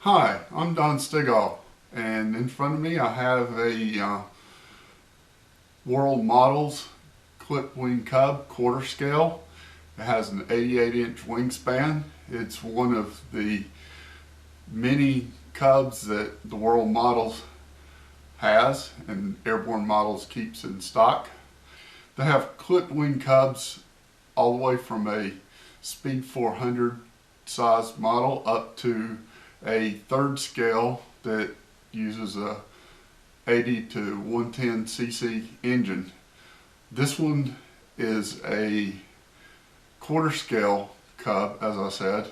Hi, I'm Don Stegall, and in front of me I have a World Models clip wing cub quarter scale. It has an 88-inch wingspan. It's one of the many cubs that the World Models has and Airborne Models keeps in stock. They have clip wing cubs all the way from a Speed 400 size model up to a third scale that uses a 80 to 110 cc engine. This one is a quarter scale cub, as I said,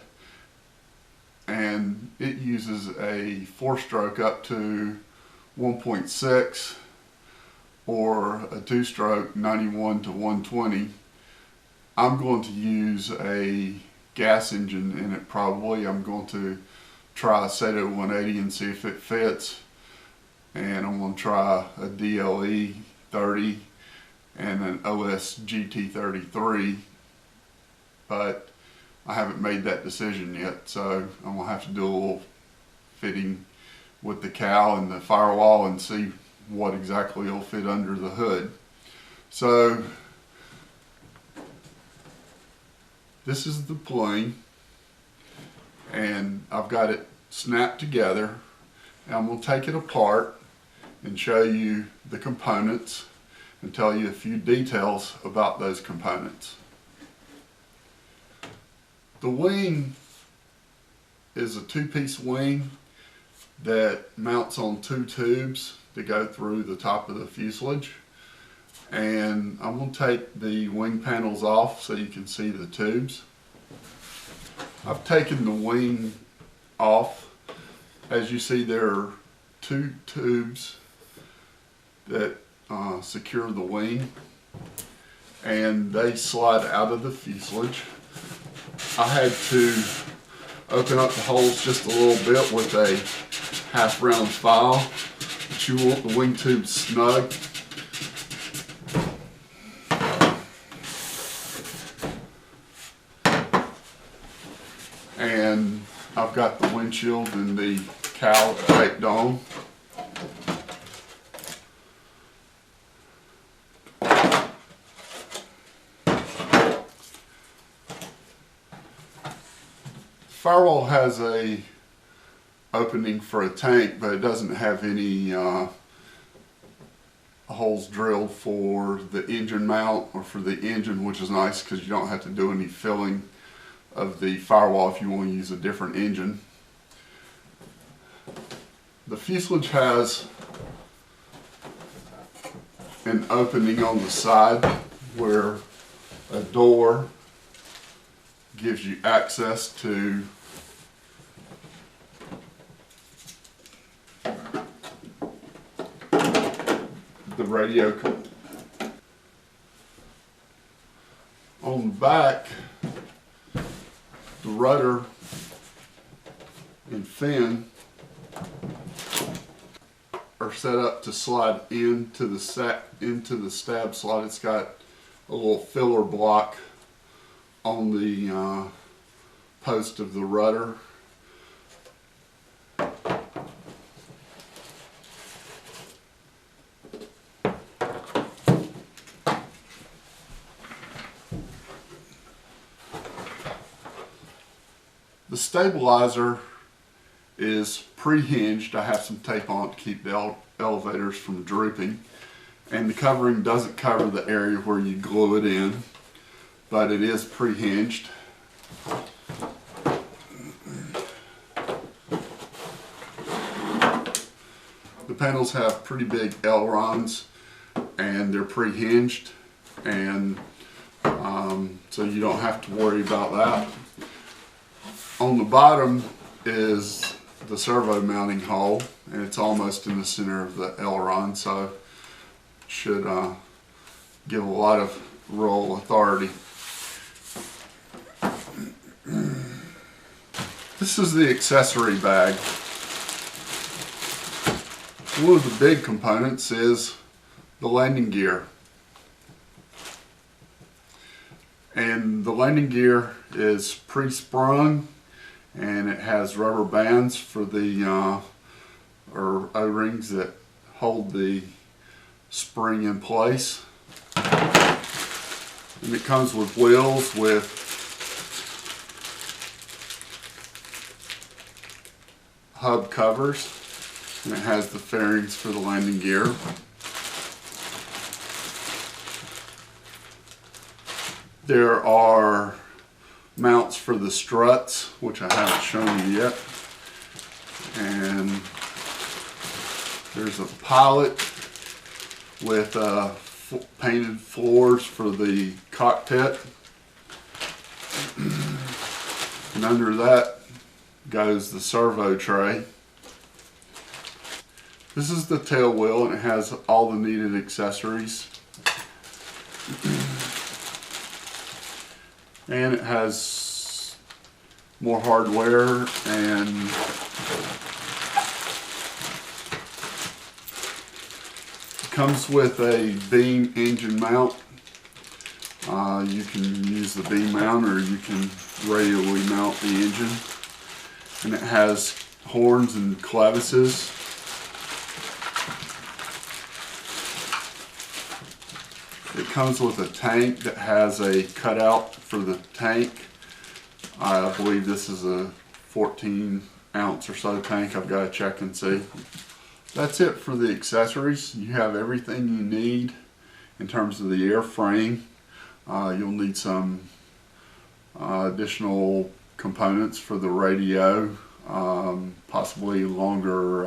and it uses a 4-stroke up to 1.6 or a 2-stroke 91 to 120. I'm going to use a gas engine in it probably. I'm going to try a Sato 180 and see if it fits, and I'm going to try a DLE 30 and an OS GT 33, but I haven't made that decision yet, so I'm going to have to do a little fitting with the cowl and the firewall and see what exactly will fit under the hood. So this is the plane, and I've got it snapped together, and I'm going to take it apart and show you the components and tell you a few details about those components. The wing is a 2-piece wing that mounts on 2 tubes that go through the top of the fuselage, and I'm going to take the wing panels off so you can see the tubes. I've taken the wing off. As you see, there are 2 tubes that secure the wing, and they slide out of the fuselage. I had to open up the holes just a little bit with a half-round file, but you want the wing tubes snug. And I've got the windshield and the cowl taped on. Firewall has a opening for a tank, but it doesn't have any holes drilled for the engine mount or for the engine, which is nice because you don't have to do any filling of the firewall if you want to use a different engine. The fuselage has an opening on the side where a door gives you access to the radio. On the back, the rudder and fin are set up to slide into the stab slot. It's got a little filler block on the post of the rudder. The stabilizer is pre-hinged. I have some tape on it to keep the elevators from drooping, and the covering doesn't cover the area where you glue it in, but it is pre-hinged. The panels have pretty big ailerons, and they're pre-hinged, and so you don't have to worry about that. On the bottom is the servo mounting hole, and it's almost in the center of the aileron, so it should give a lot of roll authority. This is the accessory bag. One of the big components is the landing gear. And the landing gear is pre-sprung and it has rubber bands for the or O-rings that hold the spring in place. And it comes with wheels with hub covers, and it has the fairings for the landing gear. There are mounts for the struts, which I haven't shown you yet. And there's a pilot with painted floors for the cockpit. And under that goes the servo tray. This is the tail wheel, and it has all the needed accessories. And it has more hardware, and it comes with a beam engine mount. You can use the beam mount, or you can radially mount the engine. And it has horns and clevises. It comes with a tank that has a cutout for the tank. I believe this is a 14-ounce or so tank. I've got to check and see. That's it for the accessories. You have everything you need in terms of the airframe. You'll need some additional components for the radio, possibly longer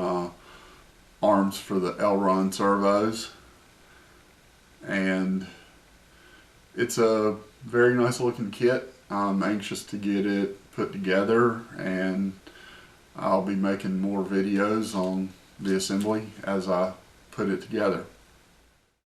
arms for the L-run servos. And it's a very nice looking kit. I'm anxious to get it put together, and I'll be making more videos on the assembly as I put it together.